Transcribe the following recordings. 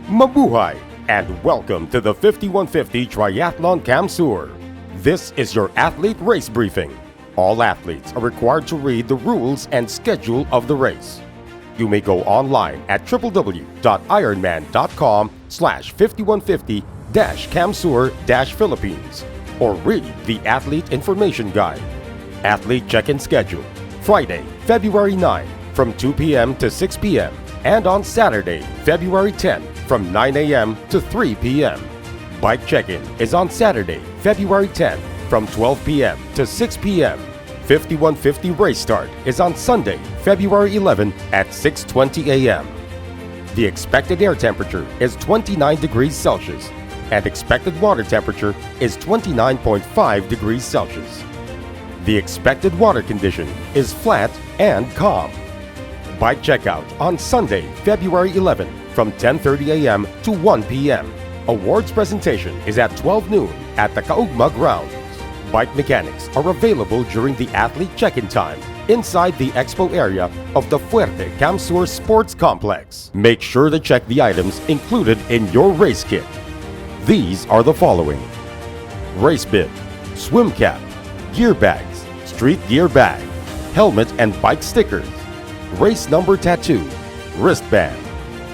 Mabuhay, and welcome to the 5150 Triathlon CamSur. This is your athlete race briefing. All athletes are required to read the rules and schedule of the race. You may go online at www.ironman.com/5150-CamSur-Philippines or read the Athlete Information Guide. Athlete check-in schedule: Friday, February 9 from 2 p.m. to 6 p.m. and on Saturday, February 10 from 9 a.m. to 3 p.m. Bike check-in is on Saturday, February 10 from 12 p.m. to 6 p.m. 5150 race start is on Sunday, February 11 at 6:20 a.m. The expected air temperature is 29 degrees Celsius and expected water temperature is 29.5 degrees Celsius. The expected water condition is flat and calm. Bike checkout on Sunday, February 11 from 10:30 a.m. to 1 p.m. Awards presentation is at 12 noon at the Kaugma grounds. Bike mechanics are available during the athlete check-in time inside the expo area of the Fuerte CamSur Sports Complex. Make sure to check the items included in your race kit. These are the following: race bib, swim cap, gear bags, street gear bag, helmet and bike stickers, race number tattoo, wristband.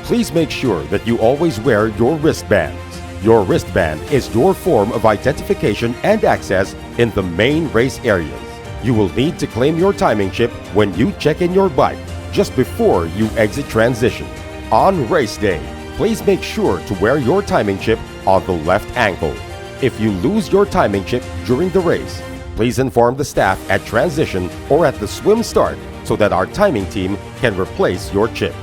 Please make sure that you always wear your wristbands. Your wristband is your form of identification and access in the main race areas. You will need to claim your timing chip when you check in your bike just before you exit transition. On race day, please make sure to wear your timing chip on the left ankle. If you lose your timing chip during the race, please inform the staff at transition or at the swim start so that our timing team can replace your chip.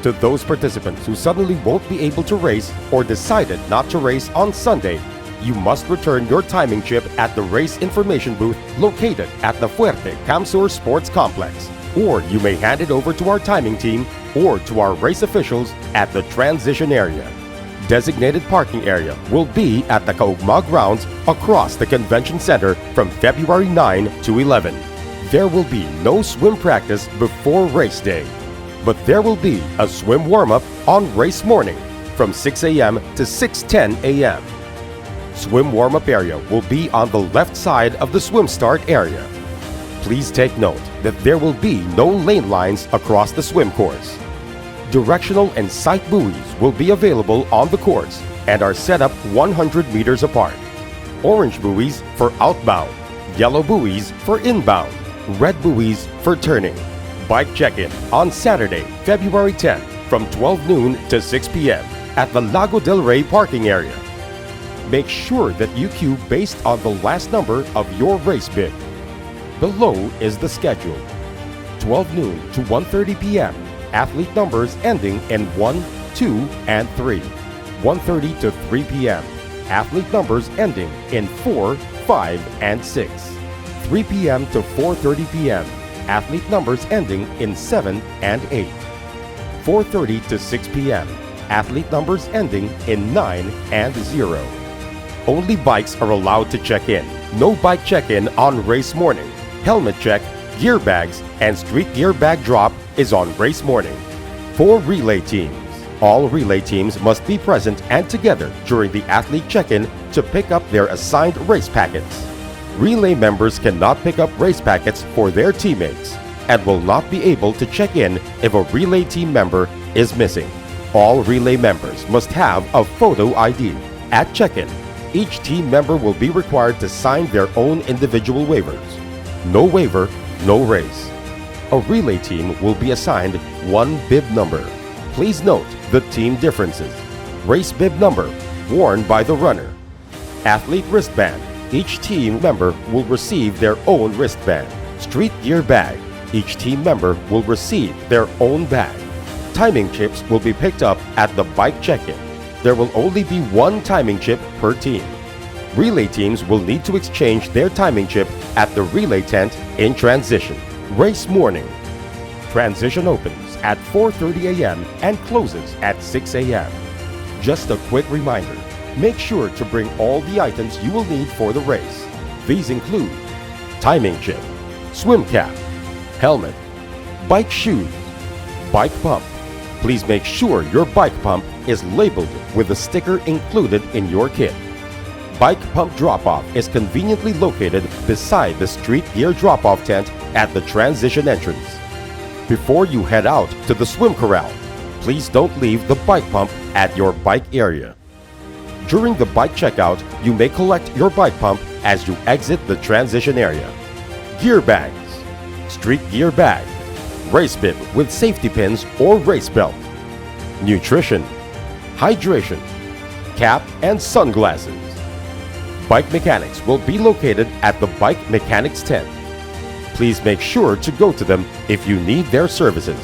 To those participants who suddenly won't be able to race or decided not to race on Sunday, you must return your timing chip at the race information booth located at the Fuerte CamSur Sports Complex, or you may hand it over to our timing team or to our race officials at the transition area. Designated parking area will be at the Kaugma grounds across the convention center from February 9 to 11. There will be no swim practice before race day, but there will be a swim warm-up on race morning from 6 a.m. to 6:10 a.m. Swim warm-up area will be on the left side of the swim start area. Please take note that there will be no lane lines across the swim course. Directional and sight buoys will be available on the course and are set up 100 meters apart. Orange buoys for outbound, yellow buoys for inbound, red buoys for turning. Bike check-in on Saturday, February 10 from 12 noon to 6 p.m. at the Lago del Rey parking area. Make sure that you queue based on the last number of your race bib. Below is the schedule. 12 noon to 1:30 p.m. athlete numbers ending in 1, 2, and 3. 1:30 to 3 p.m. athlete numbers ending in 4, 5, and 6. 3 p.m. to 4:30 p.m. athlete numbers ending in 7 and 8. 4:30 to 6 p.m. athlete numbers ending in 9 and 0. Only bikes are allowed to check in. No bike check-in on race morning. Helmet check, gear bags, and street gear bag drop is on race morning. For relay teams, all relay teams must be present and together during the athlete check-in to pick up their assigned race packets. Relay members cannot pick up race packets for their teammates and will not be able to check in if a relay team member is missing. All relay members must have a photo ID. At check-in, each team member will be required to sign their own individual waivers. No waiver, no race. A relay team will be assigned one bib number. Please note the team differences. Race bib number worn by the runner. Athlete wristband. Each team member will receive their own wristband. Street gear bag. Each team member will receive their own bag. Timing chips will be picked up at the bike check-in. There will only be one timing chip per team. Relay teams will need to exchange their timing chip at the relay tent in transition. Race morning. Transition opens at 4:30 a.m. and closes at 6 a.m. Just a quick reminder. Make sure to bring all the items you will need for the race. These include timing chip, swim cap, helmet, bike shoes, bike pump, please make sure your bike pump is labeled with the sticker included in your kit. Bike pump drop-off is conveniently located beside the street gear drop-off tent at the transition entrance. Before you head out to the swim corral, please don't leave the bike pump at your bike area. During the bike checkout, you may collect your bike pump as you exit the transition area. Gear bags, street gear bag, race bib with safety pins or race belt, nutrition, hydration, cap and sunglasses. Bike mechanics will be located at the bike mechanics tent. Please make sure to go to them if you need their services.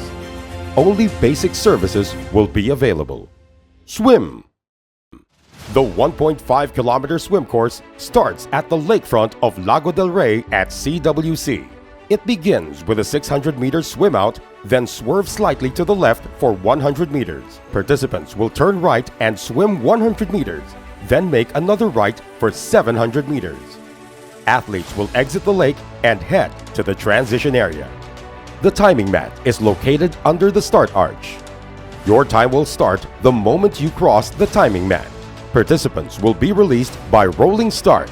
Only basic services will be available. Swim! The 1.5-kilometer swim course starts at the lakefront of Lago del Rey at CWC. It begins with a 600-meter swim out, then swerve slightly to the left for 100 meters. Participants will turn right and swim 100 meters, then make another right for 700 meters. Athletes will exit the lake and head to the transition area. The timing mat is located under the start arch. Your time will start the moment you cross the timing mat. Participants will be released by rolling start.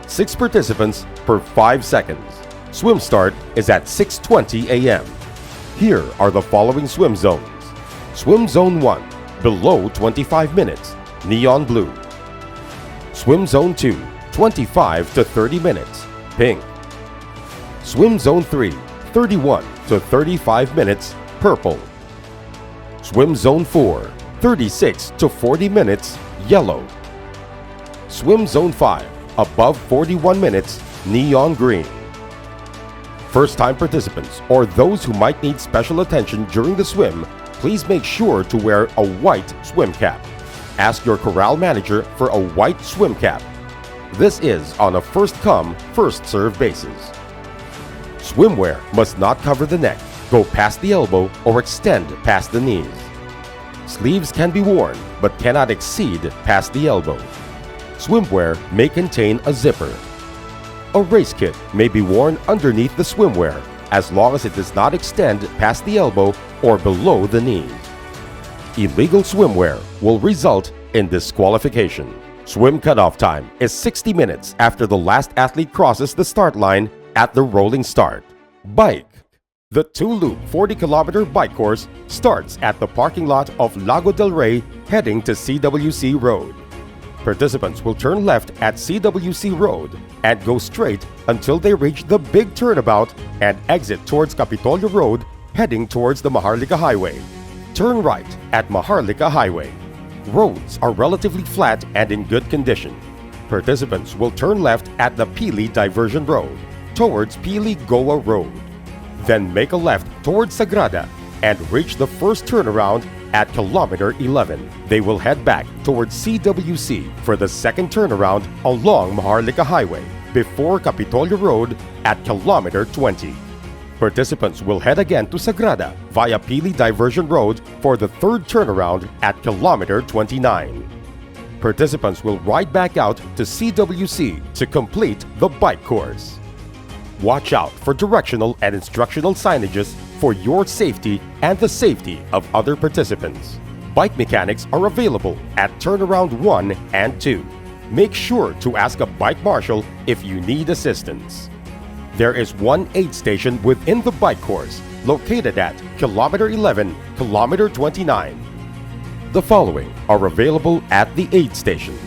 6 participants per 5 seconds. Swim start is at 6:20 a.m. Here are the following swim zones. Swim Zone 1, below 25 minutes, neon blue. Swim Zone 2, 25 to 30 minutes, pink. Swim Zone 3, 31 to 35 minutes, purple. Swim Zone 4, 36 to 40 minutes, yellow. Swim Zone 5, above 41 minutes, neon green. First-time participants or those who might need special attention during the swim, please make sure to wear a white swim cap. Ask your corral manager for a white swim cap. This is on a first-come, first-served basis. Swimwear must not cover the neck, go past the elbow, or extend past the knees. Sleeves can be worn but cannot exceed past the elbow. Swimwear may contain a zipper. A race kit may be worn underneath the swimwear as long as it does not extend past the elbow or below the knee. Illegal swimwear will result in disqualification. Swim cutoff time is 60 minutes after the last athlete crosses the start line at the rolling start. Bike. The 2-loop 40-kilometer bike course starts at the parking lot of Lago del Rey heading to CWC Road. Participants will turn left at CWC Road and go straight until they reach the big turnabout and exit towards Capitolio Road heading towards the Maharlika Highway. Turn right at Maharlika Highway. Roads are relatively flat and in good condition. Participants will turn left at the Pili Diversion Road towards Pili Goa Road. Then make a left towards Sagrada and reach the first turnaround at kilometer 11. They will head back towards CWC for the second turnaround along Maharlika Highway before Capitolio Road at kilometer 20. Participants will head again to Sagrada via Pili Diversion Road for the third turnaround at kilometer 29. Participants will ride back out to CWC to complete the bike course. Watch out for directional and instructional signages for your safety and the safety of other participants. Bike mechanics are available at turnaround 1 and 2. Make sure to ask a bike marshal if you need assistance. There is one aid station within the bike course located at kilometer 11, kilometer 29. The following are available at the aid stations: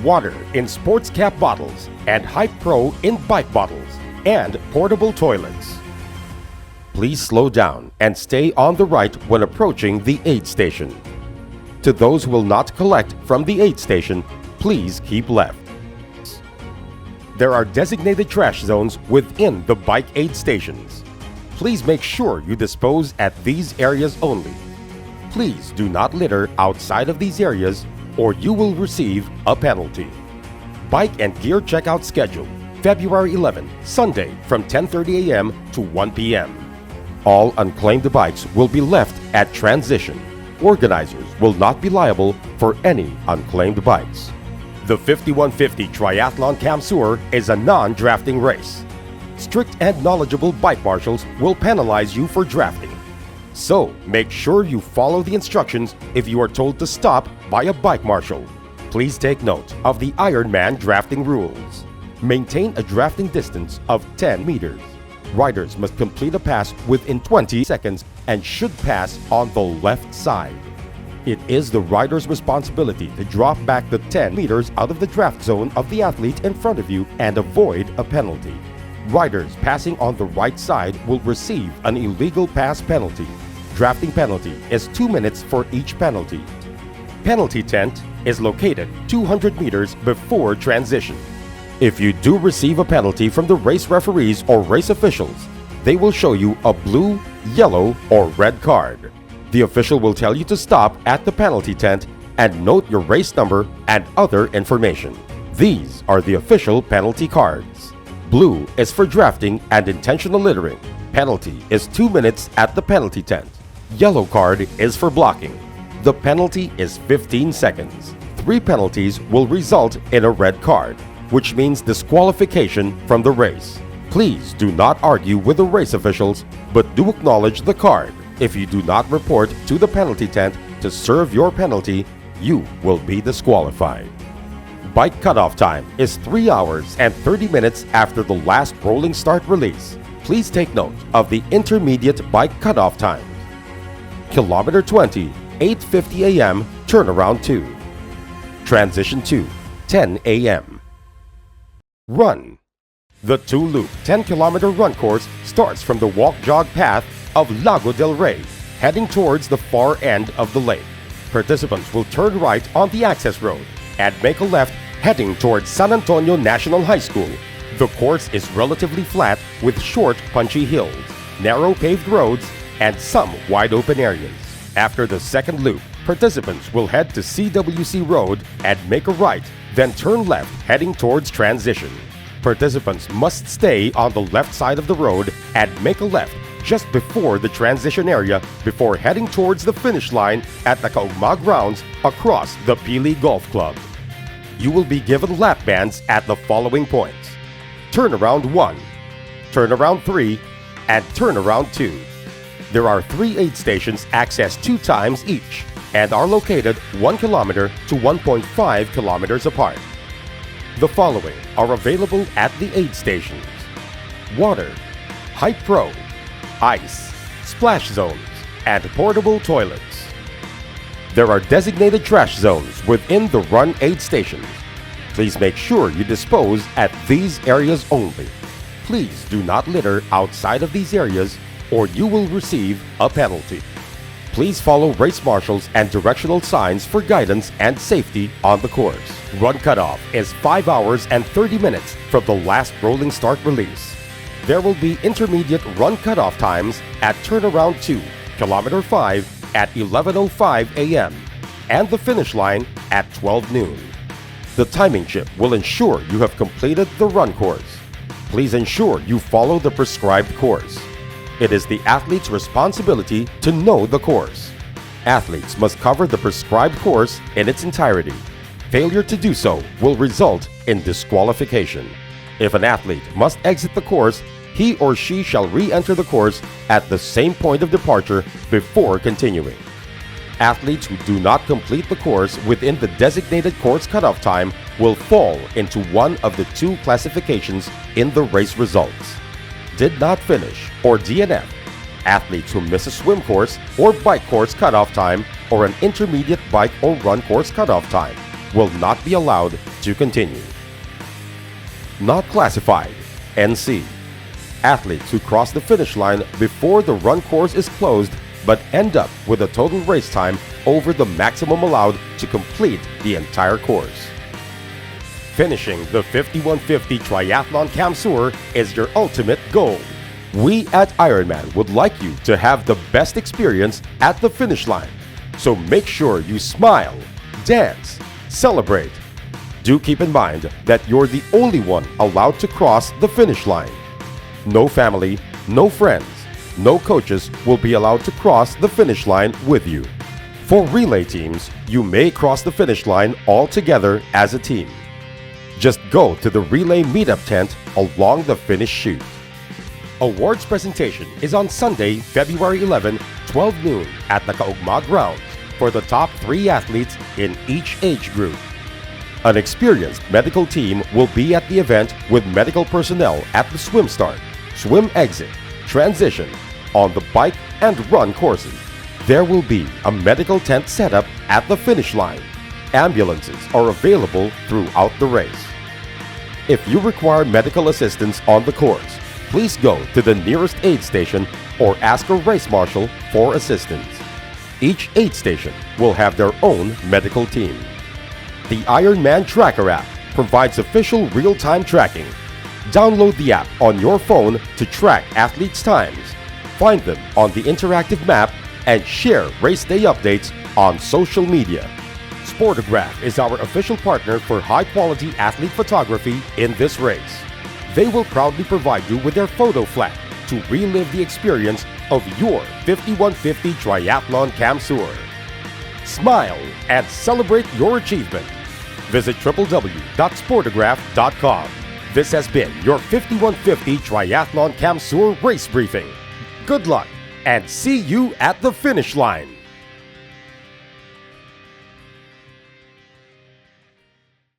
water in sports cap bottles and Hype Pro in bike bottles, and portable toilets. Please slow down and stay on the right when approaching the aid station. To those who will not collect from the aid station, please keep left. There are designated trash zones within the bike aid stations. Please make sure you dispose at these areas only. Please do not litter outside of these areas or you will receive a penalty. Bike and gear checkout schedule: February 11, Sunday from 10:30 a.m. to 1 p.m. All unclaimed bikes will be left at transition. Organizers will not be liable for any unclaimed bikes. The 5150 Triathlon CamSur is a non-drafting race. Strict and knowledgeable bike marshals will penalize you for drafting. So make sure you follow the instructions if you are told to stop by a bike marshal. Please take note of the Ironman drafting rules. Maintain a drafting distance of 10 meters. Riders must complete a pass within 20 seconds and should pass on the left side. It is the rider's responsibility to drop back the 10 meters out of the draft zone of the athlete in front of you and avoid a penalty. Riders passing on the right side will receive an illegal pass penalty. Drafting penalty is 2 minutes for each penalty. Penalty tent is located 200 meters before transition. If you do receive a penalty from the race referees or race officials, they will show you a blue, yellow, or red card. The official will tell you to stop at the penalty tent and note your race number and other information. These are the official penalty cards. Blue is for drafting and intentional littering. Penalty is 2 minutes at the penalty tent. Yellow card is for blocking. The penalty is 15 seconds. 3 penalties will result in a red card, which means disqualification from the race. Please do not argue with the race officials, but do acknowledge the card. If you do not report to the penalty tent to serve your penalty, you will be disqualified. Bike cutoff time is 3 hours and 30 minutes after the last rolling start release. Please take note of the intermediate bike cutoff times. Kilometer 20, 8:50 a.m., turnaround 2. Transition 2, 10 a.m. Run. The 2-loop 10-kilometer run course starts from the walk-jog path of Lago del Rey, heading towards the far end of the lake. Participants will turn right on the access road and make a left heading towards San Antonio National High School. The course is relatively flat with short, punchy hills, narrow paved roads, and some wide-open areas. After the second loop, participants will head to CWC Road and make a right, then turn left heading towards transition. Participants must stay on the left side of the road and make a left just before the transition area before heading towards the finish line at the Kaugma grounds across the Pili Golf Club. You will be given lap bands at the following points: turnaround 1, turnaround 3, and turnaround 2. There are 3 aid stations accessed 2 times each and are located 1 kilometer to 1.5 kilometers apart. The following are available at the aid stations: water, Hype Pro, ice, splash zones, and portable toilets. There are designated trash zones within the run aid stations. Please make sure you dispose at these areas only. Please do not litter outside of these areas or you will receive a penalty. Please follow race marshals and directional signs for guidance and safety on the course. Run cutoff is 5 hours and 30 minutes from the last rolling start release. There will be intermediate run cutoff times at turnaround 2, kilometer 5 at 11:05 a.m. and the finish line at 12 noon. The timing chip will ensure you have completed the run course. Please ensure you follow the prescribed course. It is the athlete's responsibility to know the course. Athletes must cover the prescribed course in its entirety. Failure to do so will result in disqualification. If an athlete must exit the course, he or she shall re-enter the course at the same point of departure before continuing. Athletes who do not complete the course within the designated course cutoff time will fall into one of the 2 classifications in the race results: did not finish or DNF. Athletes who miss a swim course or bike course cutoff time or an intermediate bike or run course cutoff time will not be allowed to continue. Not classified, NC. Athletes who cross the finish line before the run course is closed but end up with a total race time over the maximum allowed to complete the entire course. Finishing the 5150 Triathlon CamSur is your ultimate goal. We at Ironman would like you to have the best experience at the finish line. So make sure you smile, dance, celebrate. Do keep in mind that you're the only one allowed to cross the finish line. No family, no friends, no coaches will be allowed to cross the finish line with you. For relay teams, you may cross the finish line all together as a team. Just go to the relay meetup tent along the finish chute. Awards presentation is on Sunday, February 11, 12 noon at the Kaugma Grounds for the top 3 athletes in each age group. An experienced medical team will be at the event with medical personnel at the swim start, swim exit, transition, on the bike and run courses. There will be a medical tent setup at the finish line. Ambulances are available throughout the race. If you require medical assistance on the course, please go to the nearest aid station or ask a race marshal for assistance. Each aid station will have their own medical team. The Ironman Tracker app provides official real-time tracking. Download the app on your phone to track athletes' times, find them on the interactive map, and share race day updates on social media. Sportograph is our official partner for high-quality athlete photography in this race. They will proudly provide you with their photo flat to relive the experience of your 5150 Triathlon CamSur. Smile and celebrate your achievement. Visit www.sportograph.com. This has been your 5150 Triathlon CamSur race briefing. Good luck and see you at the finish line.